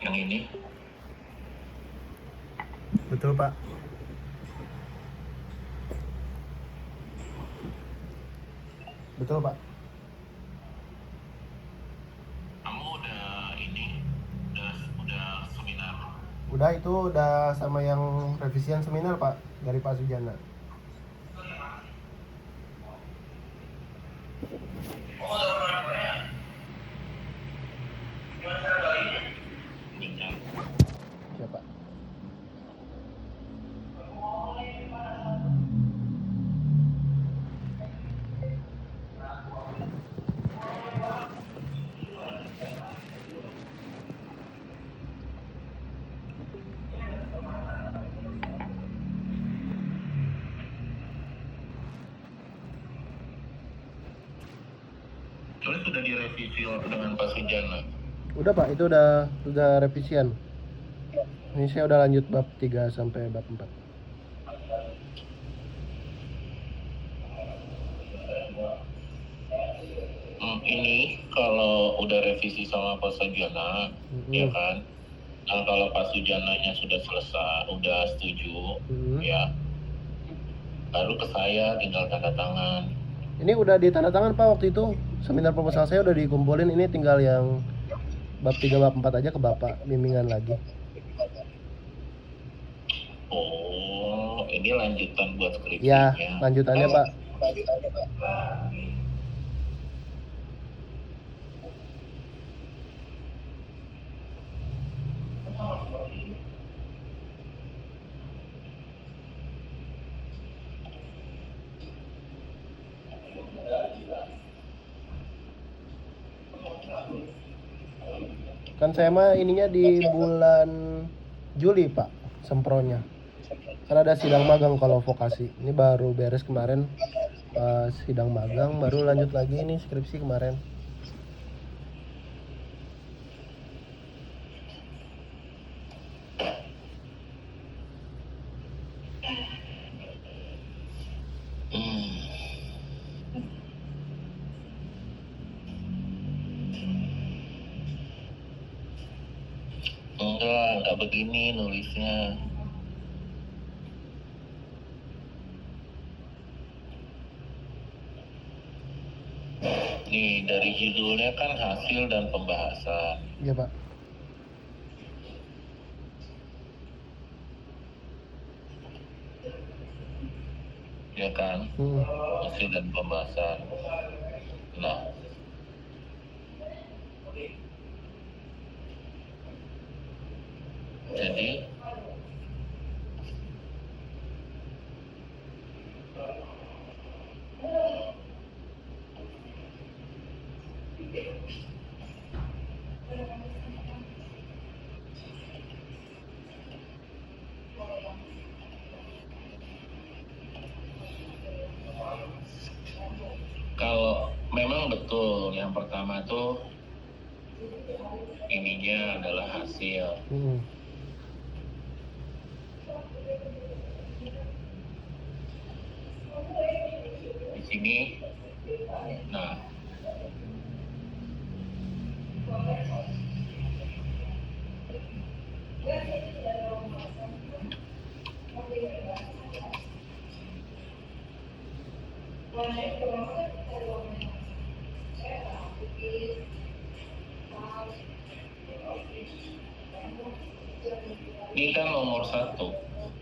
Yang ini Betul Pak. Betul Pak. kamu udah seminar. Udah sama yang revisian seminar Pak dari Pak Sujana. Bentar. Ya Pak. Terus sudah direvisi dengan Pak Sujana. Udah Pak, itu udah revisian. Ini saya udah lanjut bab 3 sampai bab 4. Ini kalau udah revisi sama Pak Sujana, ya kan? Nah, kalau Pak Sujananya sudah selesai, udah setuju, ya, baru ke saya tinggal tanda tangan. Ini udah ditandatangan Pak waktu itu. Seminar proposal saya udah dikumpulin, ini tinggal yang bab 3 bab 4 aja ke Bapak bimbingan lagi. Oh, ini lanjutan buat Ya, skripsinya. lanjutannya Pak. Kan saya mah ininya di bulan Juli Pak, sempronya. Kan ada sidang magang kalau vokasi. Ini baru beres kemarin sidang magang, baru lanjut lagi ini skripsi kemarin. Enggak begini nulisnya. Nih, dari judulnya kan hasil dan pembahasan. Iya Pak. Ya kan? Hasil dan pembahasan. Nah, jadi kalau memang betul yang pertama tuh ininya adalah hasil. Di sini, nah, ini kan nomor 1.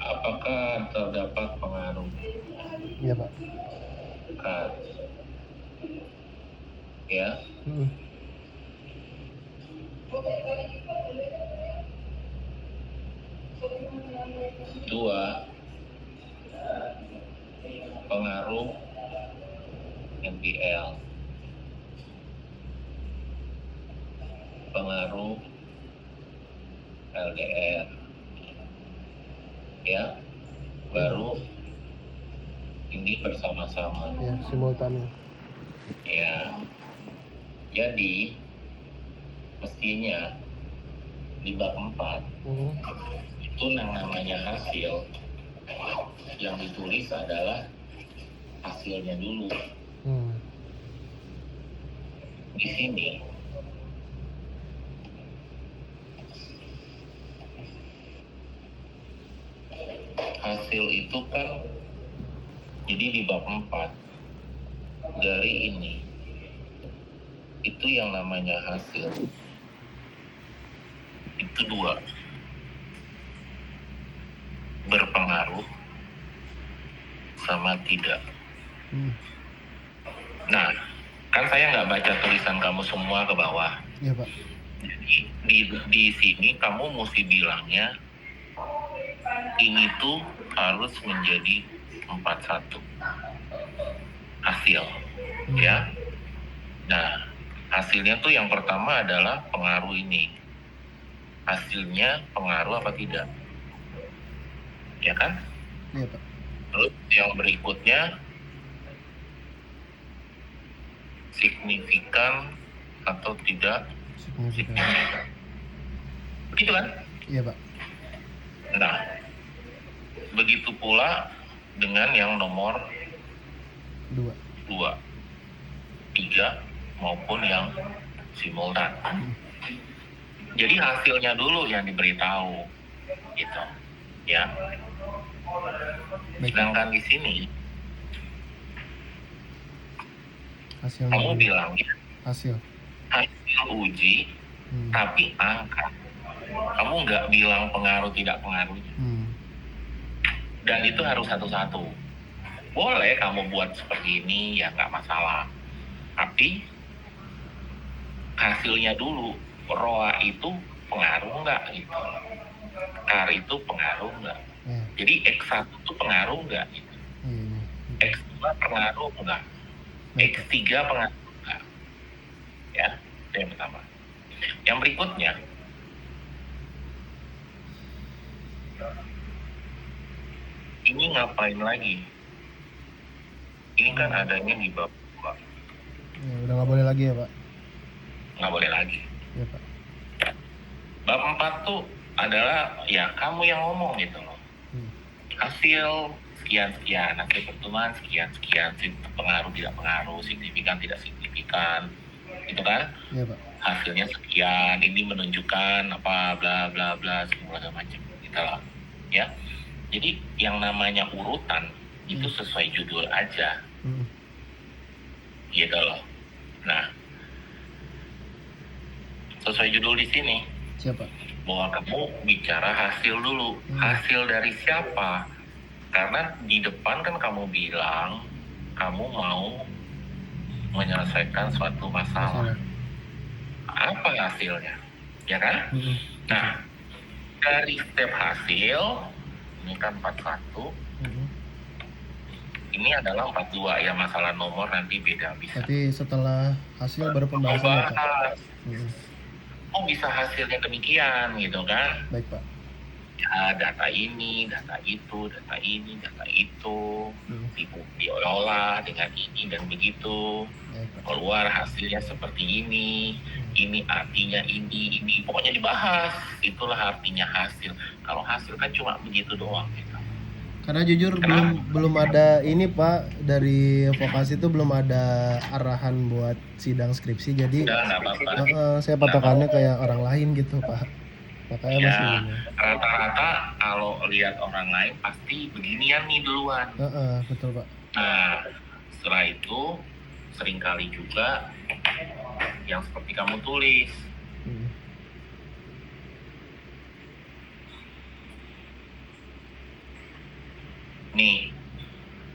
Apakah terdapat pengaruh? Iya Pak. Kan, ya. Dua, pengaruh NPL, pengaruh LDR, ya, baru ini bersama-sama. Ya, simultan. Ya, jadi mestinya di bab 4 itu namanya hasil, yang ditulis adalah hasilnya dulu. Di sini hasil itu kan, jadi di bab 4 dari ini, itu yang namanya hasil itu 2, berpengaruh sama tidak. Nah, kan saya nggak baca tulisan kamu semua ke bawah. Iya Pak. Di sini kamu mesti bilangnya ini tuh harus menjadi 41 hasil, ya. Nah, hasilnya tuh yang pertama adalah pengaruh ini. Hasilnya pengaruh apa tidak? Ya kan? Iya Pak. Terus yang berikutnya signifikan atau tidak signifikan. Begitu kan? Iya Pak. Nah, begitu pula dengan yang nomor 2, 3 maupun yang simultan. Jadi hasilnya dulu yang diberitahu, gitu, ya. Sedangkan di sini hasilnya kamu bilang hasil uji, tapi angka. Kamu nggak bilang pengaruh tidak pengaruhnya. Dan itu harus satu-satu. Boleh kamu buat seperti ini, ya nggak masalah. Tapi hasilnya dulu, ROA itu pengaruh nggak gitu. KAR itu pengaruh nggak. Jadi X1 itu pengaruh nggak gitu. X2 pengaruh nggak. X3 pengaruh nggak. Ya, itu yang pertama. Yang berikutnya, ini ngapain lagi? Ini kan adanya di bab 2. Ya, udah nggak boleh lagi ya Pak? Nggak boleh lagi. Iya Pak. Bab 4 tuh adalah ya kamu yang ngomong gitu loh. Hasil sekian-sekian, hasil pertemuan sekian-sekian, pengaruh tidak pengaruh, signifikan tidak signifikan, gitu kan? Iya Pak. Hasilnya sekian, ini menunjukkan apa bla bla bla segala macam gitu loh, ya. Jadi yang namanya urutan itu sesuai judul aja, gitu loh. Nah, sesuai judul di sini. Siapa? Bahwa kamu bicara hasil dulu. Hasil dari siapa? Karena di depan kan kamu bilang kamu mau menyelesaikan suatu masalah. Apa hasilnya? Ya kan? Nah, dari setiap hasil, ini kan 41, ini adalah 42, ya masalah nomor nanti beda bisa. Tapi setelah hasil baru pembahasan ya Pak? Oh bisa hasilnya demikian gitu kan? Baik Pak. Ya data ini, data itu, data ini, data itu, diolah dengan ini dan begitu. Keluar hasilnya seperti ini artinya ini, pokoknya dibahas. Itulah artinya hasil. Kalau hasil kan cuma begitu doang gitu. Karena jujur belum ada ini Pak, dari vokasi itu belum ada arahan buat sidang skripsi, jadi saya patokannya kayak orang lain gitu Pak. Makanya ya, masih ini. Rata-rata kalau lihat orang lain pasti beginian nih duluan. Betul Pak. Nah, setelah itu seringkali juga yang seperti kamu tulis. Nih,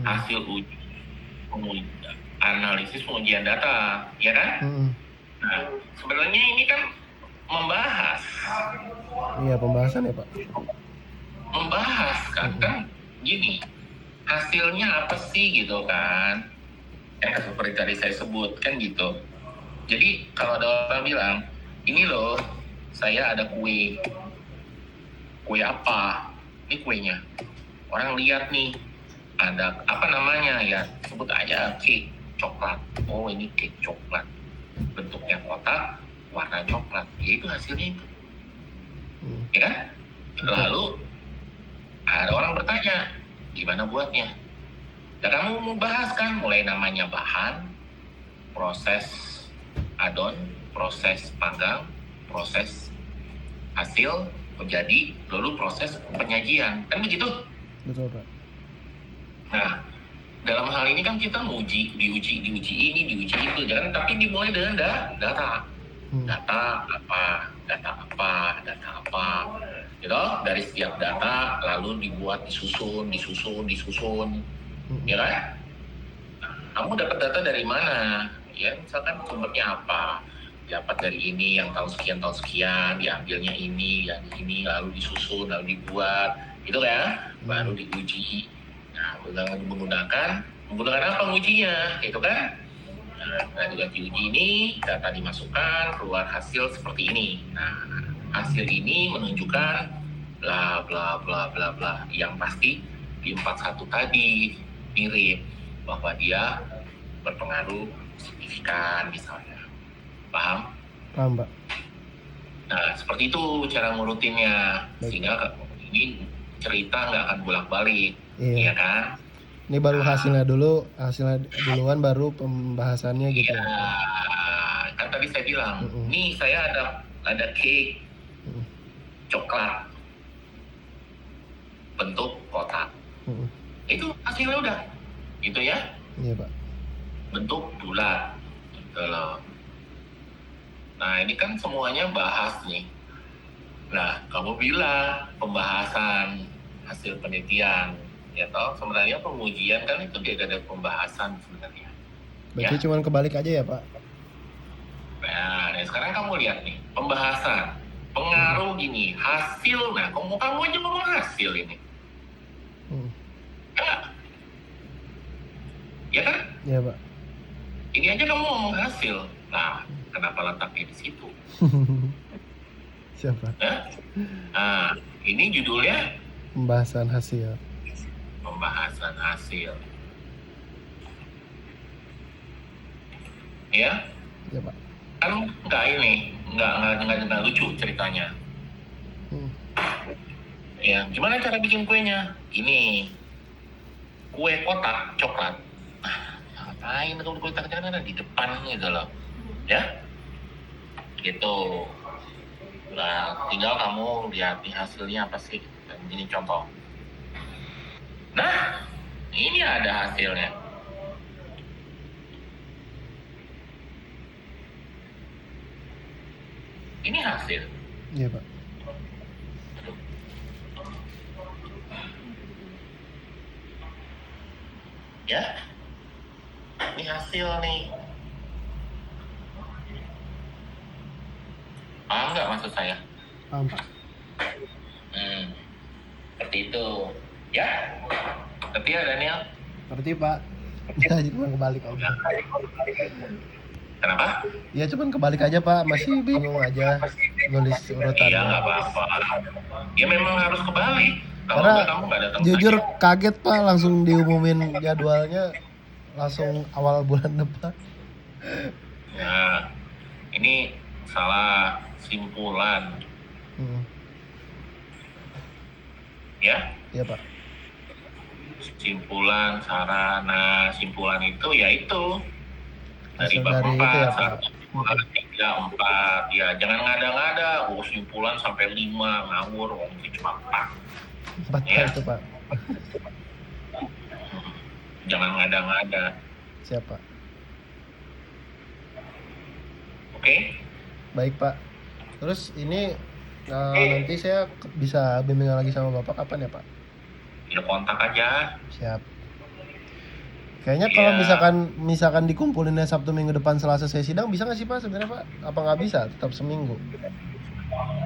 hasil uji analisis pengujian data, ya kan? Nah, sebenarnya ini kan membahas. Iya, pembahasan ya Pak. Membahas kan, gini, hasilnya apa sih gitu kan? Seperti tadi saya sebut kan gitu. Jadi kalau ada orang bilang, ini loh, saya ada kue apa? Ini kuenya. Orang lihat nih, ada apa namanya ya, sebut aja cake coklat. Oh ini cake coklat, bentuknya kotak, warna coklat. Ya itu hasilnya itu, ya kan? Lalu ada orang bertanya, gimana buatnya? Dan kamu mau bahas kan, mulai namanya bahan, proses adon, proses panggang, proses hasil menjadi, lalu proses penyajian, kan begitu? Betul Pak. Nah, dalam hal ini kan kita diuji ini, diuji itu, jangan. Tapi dimulai dengan data. Data apa, gitu. Dari setiap data lalu dibuat, disusun, ya kan? Nah, kamu dapat data dari mana? Ya, misalkan sumbernya apa? Dapat dari ini, yang tahun sekian, diambilnya ini, yang ini, lalu disusun, lalu dibuat, gitu ya, baru diuji. Nah, menggunakan apa ujinya, gitu kan? Nah, dengan diuji ini, data dimasukkan, keluar hasil seperti ini. Nah, hasil ini menunjukkan bla bla bla bla bla. Yang pasti di 41 tadi mirip bahwa dia berpengaruh signifikan misalnya. Paham? Paham Pak. Nah, seperti itu cara ngurutinnya. Sehingga ini cerita nggak akan bolak-balik, ya kan? Ini baru hasilnya duluan baru pembahasannya gitu ya. Kan tadi saya bilang, nih saya ada cake coklat bentuk kotak. Itu hasilnya udah, gitu ya? Iya Pak. Bentuk bulat, gitu loh. Nah, ini kan semuanya bahas nih. Nah, kamu bilang pembahasan hasil penelitian, ya toh, sebenarnya pengujian kan itu dia ada pembahasan sebenarnya. Berarti cuma kebalik aja ya Pak? Nah, sekarang kamu lihat nih, pembahasan, pengaruh gini, hasil, nah kamu aja ngomong hasil ini. Ya kan? Iya Pak. Ini aja kamu ngomong hasil, nah kenapa letaknya di situ? Siapa? Nah, ini judulnya pembahasan hasil. Pembahasan hasil. Ya? Ya Pak. Kan nggak lucu ceritanya. Ya, gimana cara bikin kuenya? Ini kue kotak coklat. Ngapain kamu kotak-kotak ada di depan gitu loh, ya? Gitu. Nah, tinggal kamu lihat nih hasilnya apa sih. Ini contoh. Nah, ini ada hasilnya. Ini hasil. Iya Pak. Ya, ini hasil nih. Paham nggak maksud saya? Paham Pak. Seperti itu. Ya, ngerti ya Daniel? Ngerti Pak. Ya cuma kebalik aja. Kenapa? Ya cuman kebalik aja Pak, masih bingung aja nulis urutannya. Iya nggak apa-apa. Ya memang harus kebalik. Karena jujur kaget Pak, langsung diumumin jadwalnya langsung awal bulan depan. Ya, ini salah simpulan. Ya? Iya Pak. Simpulan, sarana, simpulan itu yaitu dari bab 4, itu ya Pak. 1, 2, 3, 4. Ya, jangan ngada-ngada. Simpulan sampai 5, ngawur. Ini cuma 4. 4 ya. Itu Pak. Jangan ngada-ngada. Siapa? Oke? Baik Pak. Terus ini nanti saya bisa bimbingan lagi sama Bapak kapan ya Pak? Ya kontak aja. Siap. Kayaknya kalau misalkan dikumpulinnya Sabtu minggu depan Selasa saya sidang, bisa nggak sih Pak sebenarnya Pak? Apa nggak bisa? Tetap seminggu?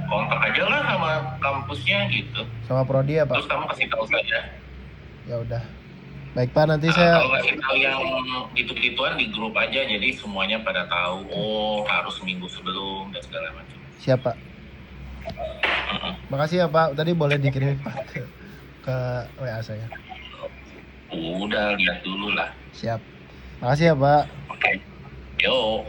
Kontak aja lah sama kampusnya gitu. Sama prodi ya Pak? Terus kamu kasih tahu saja. Ya udah. Baik Pak, nanti saya. Kalau kasih tahu yang gitu-gituan di grup aja, jadi semuanya pada tahu. Oh, harus seminggu sebelum dan segala macam. Siap Pak. Makasih ya Pak. Tadi boleh dikirim Pak ke WA saya. Udah lihat dulu lah. Siap. Makasih ya Pak. Oke. Yo.